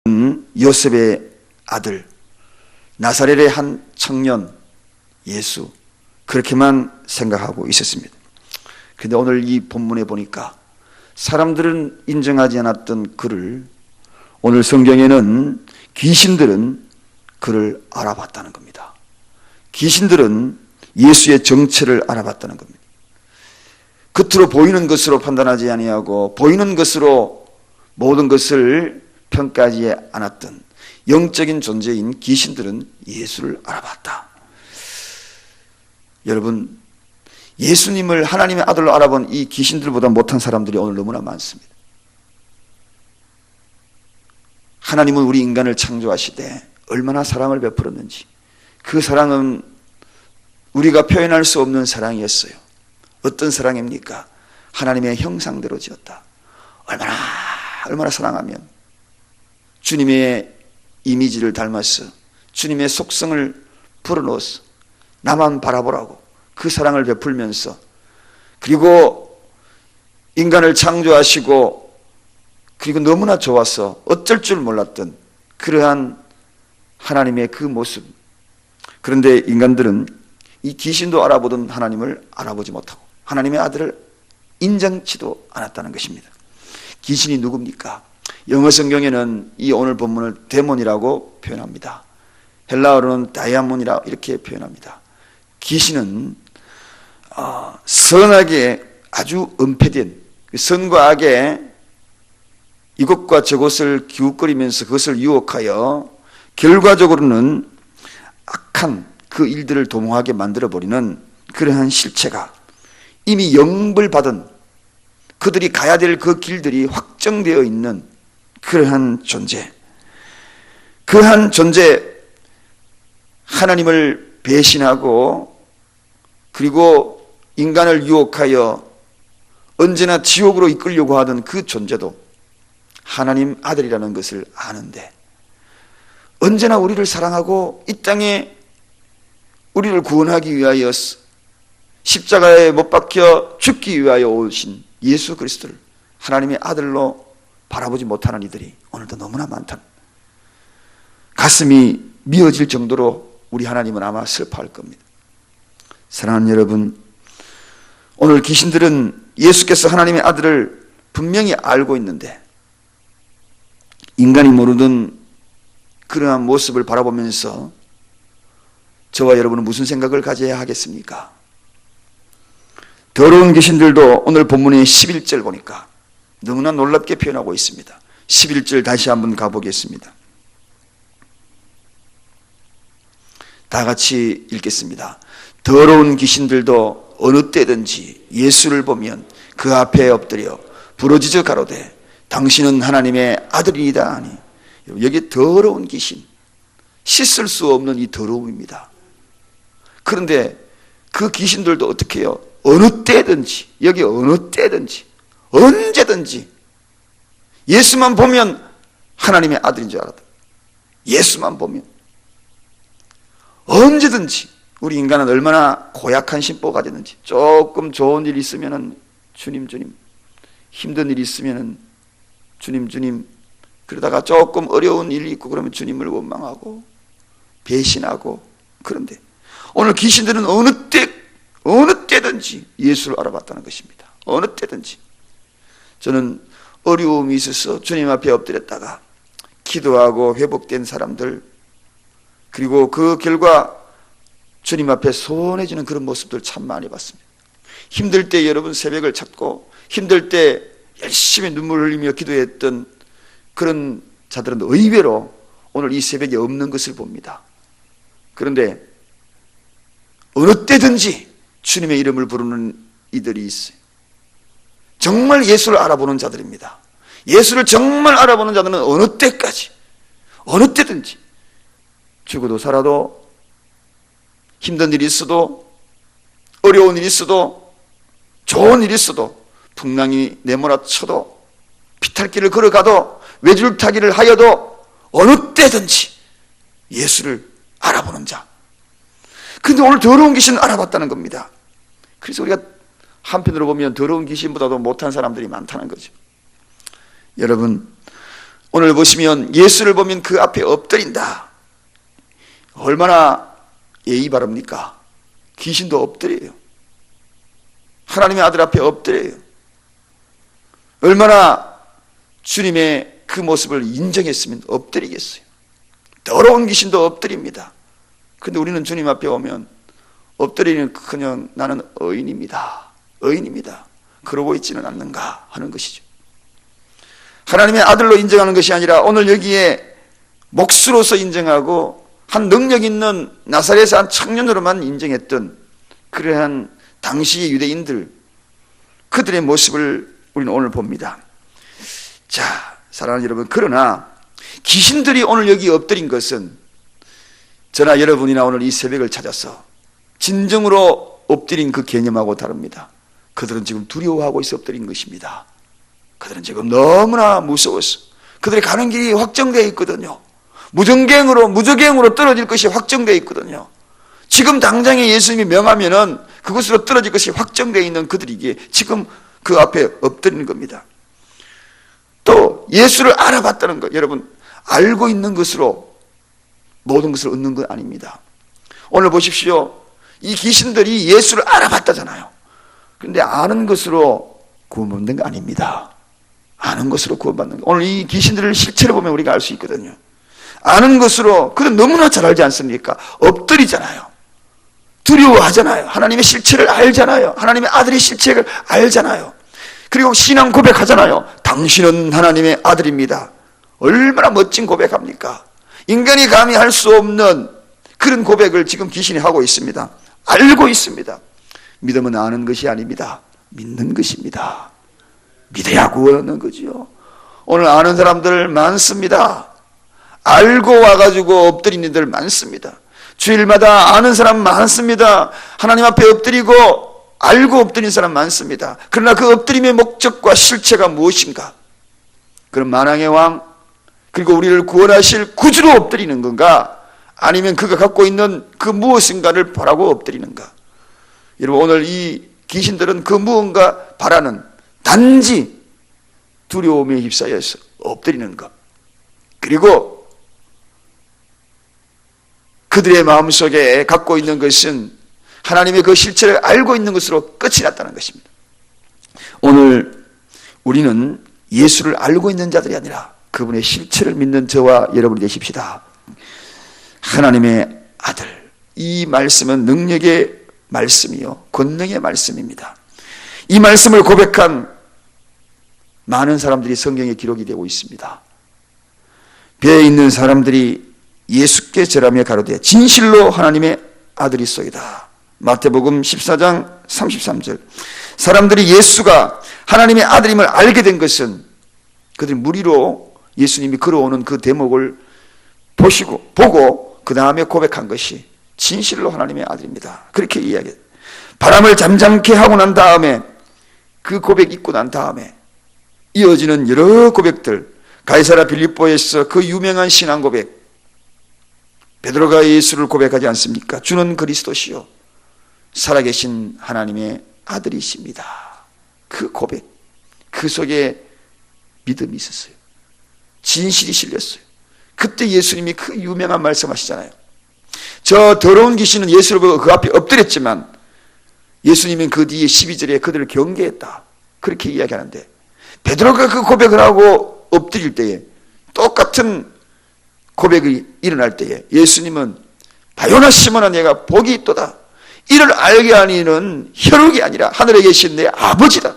요셉의 아들, 나사렛의 한 청년 예수, 그렇게만 생각하고 있었습니다. 그런데 오늘 이 본문에 보니까 사람들은 인정하지 않았던 그를 오늘 성경에는 귀신들은 그를 알아봤다는 겁니다. 귀신들은 예수의 정체를 알아봤다는 겁니다. 겉으로 보이는 것으로 판단하지 아니하고 보이는 것으로 모든 것을 평가하지 않았던 영적인 존재인 귀신들은 예수를 알아봤다. 여러분, 예수님을 하나님의 아들로 알아본 이 귀신들보다 못한 사람들이 오늘 너무나 많습니다. 하나님은 우리 인간을 창조하시되 얼마나 사랑을 베풀었는지, 그 사랑은 우리가 표현할 수 없는 사랑이었어요. 어떤 사랑입니까? 하나님의 형상대로 지었다. 얼마나 사랑하면 주님의 이미지를 닮아서 주님의 속성을 불어넣어서 나만 바라보라고 그 사랑을 베풀면서, 그리고 인간을 창조하시고 그리고 너무나 좋아서 어쩔 줄 몰랐던 그러한 하나님의 그 모습. 그런데 인간들은 이 귀신도 알아보던 하나님을 알아보지 못하고 하나님의 아들을 인정치도 않았다는 것입니다. 귀신이 누굽니까? 영어 성경에는 이 오늘 본문을 데몬이라고 표현합니다. 헬라어로는 다이아몬이라 이렇게 표현합니다. 귀신은 선악에 아주 은폐된, 선과 악에 이것과 저것을 기웃거리면서 그것을 유혹하여 결과적으로는 악한 그 일들을 도모하게 만들어버리는 그러한 실체가 이미 영벌받은, 그들이 가야 될 그 길들이 확정되어 있는 그러한 존재, 그러한 존재, 하나님을 배신하고 그리고 인간을 유혹하여 언제나 지옥으로 이끌려고 하던 그 존재도 하나님 아들이라는 것을 아는데, 언제나 우리를 사랑하고 이 땅에 우리를 구원하기 위하여 십자가에 못 박혀 죽기 위하여 오신 예수 그리스도를 하나님의 아들로 바라보지 못하는 이들이 오늘도 너무나 많다. 가슴이 미어질 정도로 우리 하나님은 아마 슬퍼할 겁니다. 사랑하는 여러분, 오늘 귀신들은 예수께서 하나님의 아들을 분명히 알고 있는데 인간이 모르던 그러한 모습을 바라보면서 저와 여러분은 무슨 생각을 가져야 하겠습니까? 더러운 귀신들도 오늘 본문의 11절 보니까 너무나 놀랍게 표현하고 있습니다. 11절 다시 한번 가보겠습니다. 다 같이 읽겠습니다. 더러운 귀신들도 어느 때든지 예수를 보면 그 앞에 엎드려 부르짖어 가로되 당신은 하나님의 아들이다 하니. 여기 더러운 귀신, 씻을 수 없는 이 더러움입니다. 그런데 그 귀신들도 어떻게 해요? 어느 때든지, 여기 어느 때든지, 언제든지 예수만 보면 하나님의 아들인 줄 알았다. 예수만 보면 언제든지. 우리 인간은 얼마나 고약한 심보가 가졌는지, 조금 좋은 일이 있으면 주님 주님, 힘든 일이 있으면 주님 주님, 그러다가 조금 어려운 일이 있고 그러면 주님을 원망하고 배신하고. 그런데 오늘 귀신들은 어느 때든지 예수를 알아봤다는 것입니다. 어느 때든지. 저는 어려움이 있어서 주님 앞에 엎드렸다가 기도하고 회복된 사람들, 그리고 그 결과 주님 앞에 소원해지는 그런 모습들 참 많이 봤습니다. 힘들 때 여러분 새벽을 찾고 힘들 때 열심히 눈물 흘리며 기도했던 그런 자들은 의외로 오늘 이 새벽에 없는 것을 봅니다. 그런데 어느 때든지 주님의 이름을 부르는 이들이 있어요. 정말 예수를 알아보는 자들입니다. 예수를 정말 알아보는 자들은 어느 때까지, 어느 때든지, 죽어도 살아도, 힘든 일이 있어도, 어려운 일이 있어도, 좋은 일이 있어도, 풍랑이 내몰아쳐도, 피탈길을 걸어가도, 외줄타기를 하여도 어느 때든지 예수를 알아보는 자. 그런데 오늘 더러운 귀신을 알아봤다는 겁니다. 그래서 우리가 한편으로 보면 더러운 귀신보다도 못한 사람들이 많다는 거죠. 여러분, 오늘 보시면 예수를 보면 그 앞에 엎드린다. 얼마나 예의 바릅니까? 귀신도 엎드려요. 하나님의 아들 앞에 엎드려요. 얼마나 주님의 그 모습을 인정했으면 엎드리겠어요. 더러운 귀신도 엎드립니다. 근데 우리는 주님 앞에 오면 엎드리는 그냥 나는 의인입니다. 의인입니다. 그러고 있지는 않는가 하는 것이죠. 하나님의 아들로 인정하는 것이 아니라 오늘 여기에 목수로서 인정하고 한 능력 있는 나사렛의 한 청년으로만 인정했던 그러한 당시의 유대인들, 그들의 모습을 우리는 오늘 봅니다. 자, 사랑하는 여러분, 그러나 귀신들이 오늘 여기 엎드린 것은 저나 여러분이나 오늘 이 새벽을 찾아서 진정으로 엎드린 그 개념하고 다릅니다. 그들은 지금 두려워하고 있어 엎드린 것입니다. 그들은 지금 너무나 무서웠어. 그들이 가는 길이 확정되어 있거든요. 무저갱으로 떨어질 것이 확정되어 있거든요. 지금 당장에 예수님이 명하면은 그것으로 떨어질 것이 확정되어 있는 그들이기에 지금 그 앞에 엎드리는 겁니다. 또 예수를 알아봤다는 것, 여러분, 알고 있는 것으로 모든 것을 얻는 건 아닙니다. 오늘 보십시오. 이 귀신들이 예수를 알아봤다잖아요. 그런데 아는 것으로 구원받는 거 아닙니다. 아는 것으로 구원받는 거. 오늘 이 귀신들을 실체를 보면 우리가 알 수 있거든요. 아는 것으로, 그건 너무나 잘 알지 않습니까? 엎드리잖아요. 두려워하잖아요. 하나님의 실체를 알잖아요. 하나님의 아들의 실체를 알잖아요. 그리고 신앙 고백하잖아요. 당신은 하나님의 아들입니다. 얼마나 멋진 고백합니까? 인간이 감히 할 수 없는 그런 고백을 지금 귀신이 하고 있습니다. 알고 있습니다. 믿음은 아는 것이 아닙니다. 믿는 것입니다. 믿어야 구원하는 거지요. 오늘 아는 사람들 많습니다. 알고 와가지고 엎드리는 이들 많습니다. 주일마다 아는 사람 많습니다. 하나님 앞에 엎드리고 알고 엎드린 사람 많습니다. 그러나 그 엎드림의 목적과 실체가 무엇인가? 그럼 만왕의 왕, 그리고 우리를 구원하실 구주로 엎드리는 건가? 아니면 그가 갖고 있는 그 무엇인가를 바라고 엎드리는가? 여러분, 오늘 이 귀신들은 그 무언가 바라는 단지 두려움에 휩싸여서 엎드리는 것. 그리고 그들의 마음속에 갖고 있는 것은 하나님의 그 실체를 알고 있는 것으로 끝이 났다는 것입니다. 오늘 우리는 예수를 알고 있는 자들이 아니라 그분의 실체를 믿는 저와 여러분이 되십시다. 하나님의 아들, 이 말씀은 능력의 말씀이요 권능의 말씀입니다. 이 말씀을 고백한 많은 사람들이 성경에 기록이 되고 있습니다. 배에 있는 사람들이 예수께 절하며 가로되 진실로 하나님의 아들이소이다. 마태복음 14장 33절. 사람들이 예수가 하나님의 아들임을 알게 된 것은 그들이 무리로 예수님이 걸어오는 그 대목을 보고 그 다음에 고백한 것이 진실로 하나님의 아들입니다. 그렇게 이야기해요. 바람을 잠잠케 하고 난 다음에 그 고백 있고 난 다음에 이어지는 여러 고백들, 가이사라 빌립보에서 그 유명한 신앙 고백, 베드로가 예수를 고백하지 않습니까? 주는 그리스도시요 살아계신 하나님의 아들이십니다. 그 고백, 그 속에 믿음이 있었어요. 진실이 실렸어요. 그때 예수님이 그 유명한 말씀하시잖아요. 저 더러운 귀신은 예수를 보고 그 앞에 엎드렸지만 예수님은 그 뒤에 12절에 그들을 경계했다. 그렇게 이야기하는데 베드로가 그 고백을 하고 엎드릴 때에 똑같은 고백이 일어날 때에 예수님은 바요나 시몬아 내가 복이 있도다. 이를 알게 하니는 혈육이 아니라 하늘에 계신 내 아버지다.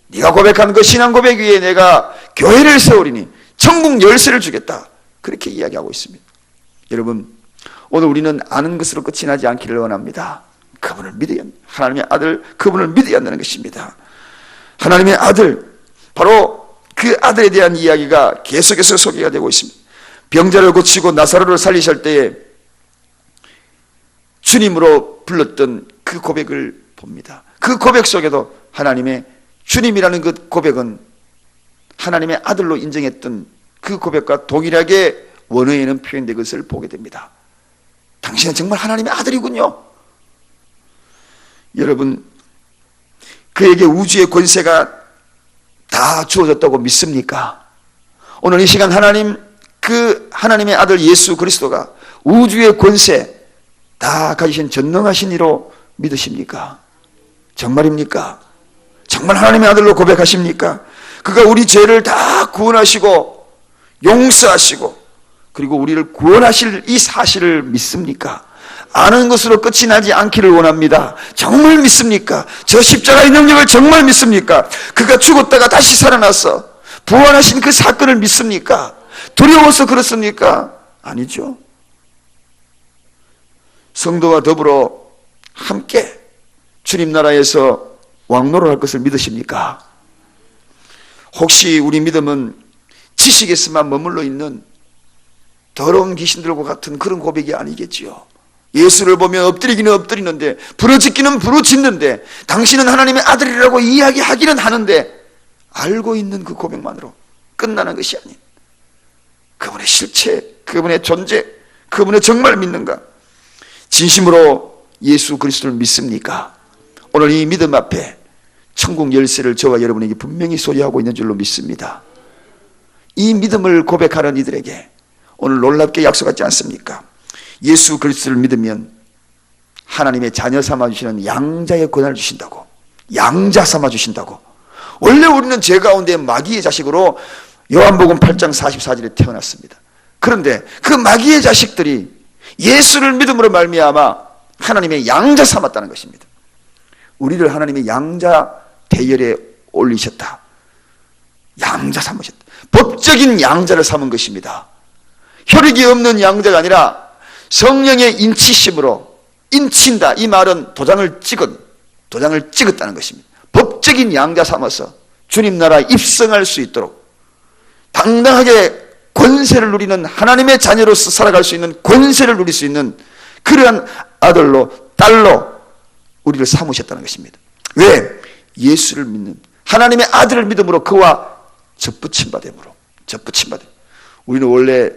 네가 고백한 그 신앙 고백 위에 내가 교회를 세우리니 천국 열쇠를 주겠다. 그렇게 이야기하고 있습니다. 여러분, 오늘 우리는 아는 것으로 끝이 나지 않기를 원합니다. 그분을 믿어야 합니다. 하나님의 아들, 그분을 믿어야 한다는 것입니다. 하나님의 아들, 바로 그 아들에 대한 이야기가 계속해서 소개가 되고 있습니다. 병자를 고치고 나사로를 살리실 때에 주님으로 불렀던 그 고백을 봅니다. 그 고백 속에도 하나님의 주님이라는 그 고백은 하나님의 아들로 인정했던 그 고백과 동일하게 원어에는 표현된 것을 보게 됩니다. 당신은 정말 하나님의 아들이군요. 여러분, 그에게 우주의 권세가 다 주어졌다고 믿습니까? 오늘 이 시간 하나님, 그 하나님의 아들 예수 그리스도가 우주의 권세 다 가지신 전능하신 이로 믿으십니까? 정말입니까? 정말 하나님의 아들로 고백하십니까? 그가 우리 죄를 다 구원하시고 용서하시고 그리고 우리를 구원하실 이 사실을 믿습니까? 아는 것으로 끝이 나지 않기를 원합니다. 정말 믿습니까? 저 십자가의 능력을 정말 믿습니까? 그가 죽었다가 다시 살아나서 부활하신 그 사건을 믿습니까? 두려워서 그렇습니까? 아니죠. 성도와 더불어 함께 주님 나라에서 왕노를 할 것을 믿으십니까? 혹시 우리 믿음은 지식에서만 머물러 있는 더러운 귀신들과 같은 그런 고백이 아니겠지요. 예수를 보면 엎드리기는 엎드리는데 부르짖기는 부르짖는데 당신은 하나님의 아들이라고 이야기하기는 하는데 알고 있는 그 고백만으로 끝나는 것이 아닌 그분의 실체, 그분의 존재, 그분을 정말 믿는가? 진심으로 예수 그리스도를 믿습니까? 오늘 이 믿음 앞에 천국 열쇠를 저와 여러분에게 분명히 소유하고 있는 줄로 믿습니다. 이 믿음을 고백하는 이들에게 오늘 놀랍게 약속하지 않습니까? 예수 그리스도를 믿으면 하나님의 자녀 삼아주시는 양자의 권한을 주신다고, 양자 삼아주신다고. 원래 우리는 죄 가운데 마귀의 자식으로 요한복음 8장 44절에 태어났습니다. 그런데 그 마귀의 자식들이 예수를 믿음으로 말미암아 하나님의 양자 삼았다는 것입니다. 우리를 하나님의 양자 대열에 올리셨다. 양자 삼으셨다. 법적인 양자를 삼은 것입니다. 혈육이 없는 양자가 아니라 성령의 인치심으로, 인친다 이 말은 도장을 찍었다는 것입니다. 법적인 양자 삼아서 주님 나라 입성할 수 있도록 당당하게 권세를 누리는 하나님의 자녀로서 살아갈 수 있는 권세를 누릴 수 있는 그러한 아들로 딸로 우리를 삼으셨다는 것입니다. 왜? 예수를 믿는 하나님의 아들을 믿음으로 그와 접붙임받음으로. 우리는 원래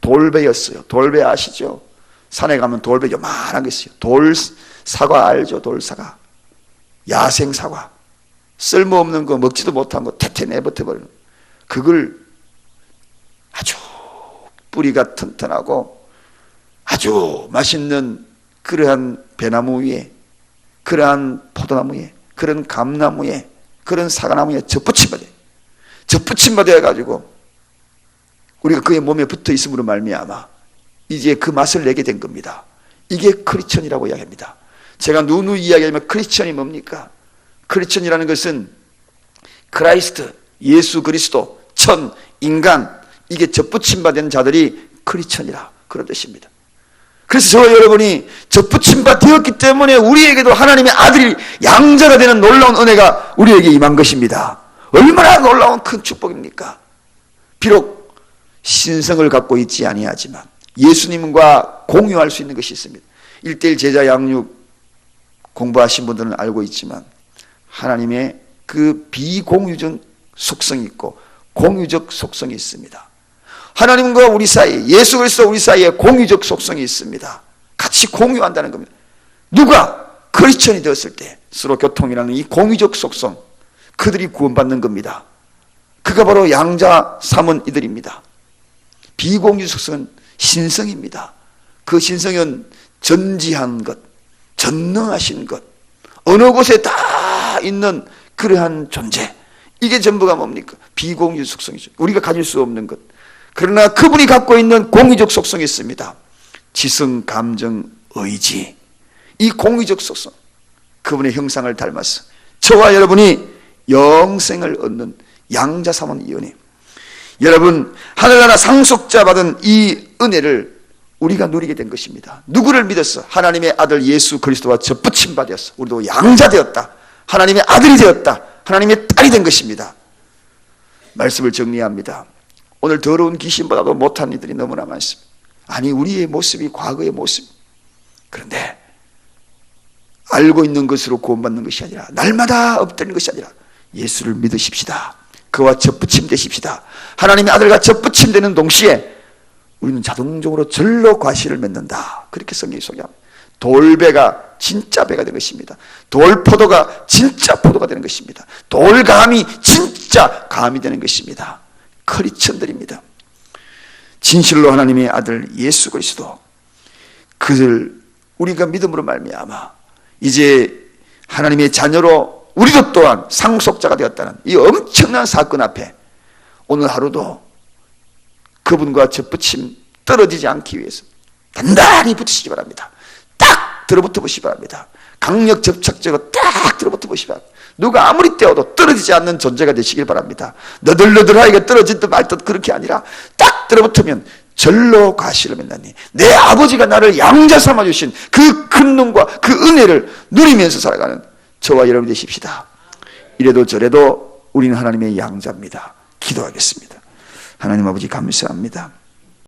돌배였어요. 돌배 아시죠? 산에 가면 돌배 요만한 게 있어요. 돌사과 알죠? 돌사과. 야생사과. 쓸모없는 거 먹지도 못한 거 태태 내버려버리는 그걸 아주 뿌리가 튼튼하고 아주 맛있는 그러한 배나무 위에, 그러한 포도나무 위에, 그런 감나무에, 그런 사과나무에 접붙임받아야 가지고 우리가 그의 몸에 붙어 있음으로 말미암아 이제 그 맛을 내게 된 겁니다. 이게 크리스천이라고 이야기합니다. 제가 누누이 이야기하면 크리스천이 뭡니까? 크리스천이라는 것은 크라이스트, 예수 그리스도, 천, 인간, 이게 접붙임받은 자들이 크리스천이라 그런 뜻입니다. 그래서 저와 여러분이 접붙임바 되었기 때문에 우리에게도 하나님의 아들이 양자가 되는 놀라운 은혜가 우리에게 임한 것입니다. 얼마나 놀라운 큰 축복입니까? 비록 신성을 갖고 있지 아니하지만 예수님과 공유할 수 있는 것이 있습니다. 1:1 제자 양육 공부하신 분들은 알고 있지만 하나님의 그 비공유적 속성이 있고 공유적 속성이 있습니다. 하나님과 우리 사이에, 예수 그리스도 우리 사이에 공유적 속성이 있습니다. 같이 공유한다는 겁니다. 누가 크리스천이 되었을 때 서로 교통이라는 이 공유적 속성, 그들이 구원받는 겁니다. 그가 바로 양자 삼은 이들입니다. 비공유 속성은 신성입니다. 그 신성은 전지한 것, 전능하신 것, 어느 곳에 다 있는 그러한 존재, 이게 전부가 뭡니까? 비공유 속성이죠. 우리가 가질 수 없는 것. 그러나 그분이 갖고 있는 공유적 속성이 있습니다. 지성, 감정, 의지, 이 공유적 속성, 그분의 형상을 닮아서 저와 여러분이 영생을 얻는 양자 삼은 이 은혜, 여러분 하늘나라 상속자 받은 이 은혜를 우리가 누리게 된 것입니다. 누구를 믿었어? 하나님의 아들 예수 그리스도와 접붙임 받았어. 우리도 양자 되었다. 하나님의 아들이 되었다. 하나님의 딸이 된 것입니다. 말씀을 정리합니다. 오늘 더러운 귀신보다도 못한 이들이 너무나 많습니다. 아니, 우리의 모습이 과거의 모습. 그런데 알고 있는 것으로 구원받는 것이 아니라, 날마다 엎드리는 것이 아니라 예수를 믿으십시다. 그와 접붙임 되십시다. 하나님의 아들과 접붙임 되는 동시에 우리는 자동적으로 절로 과실을 맺는다. 그렇게 성경이 소개합니다. 돌배가 진짜 배가 되는 것입니다. 돌포도가 진짜 포도가 되는 것입니다. 돌감이 진짜 감이 되는 것입니다. 크리스천들입니다. 진실로 하나님의 아들 예수 그리스도, 그들 우리가 믿음으로 말미암아 이제 하나님의 자녀로 우리도 또한 상속자가 되었다는 이 엄청난 사건 앞에 오늘 하루도 그분과 접붙임 떨어지지 않기 위해서 단단히 붙으시기 바랍니다. 딱 들어붙어 보시기 바랍니다. 강력 접착제로 딱 들어붙어 보시기 바랍니다. 누가 아무리 떼어도 떨어지지 않는 존재가 되시길 바랍니다. 너덜너덜하게 떨어지든 말든 그렇게 아니라 딱 들어붙으면 절로 가시를 만나니 내 아버지가 나를 양자 삼아주신 그 큰 눈과 그 은혜를 누리면서 살아가는 저와 여러분이 되십시다. 이래도 저래도 우리는 하나님의 양자입니다. 기도하겠습니다. 하나님 아버지 감사합니다.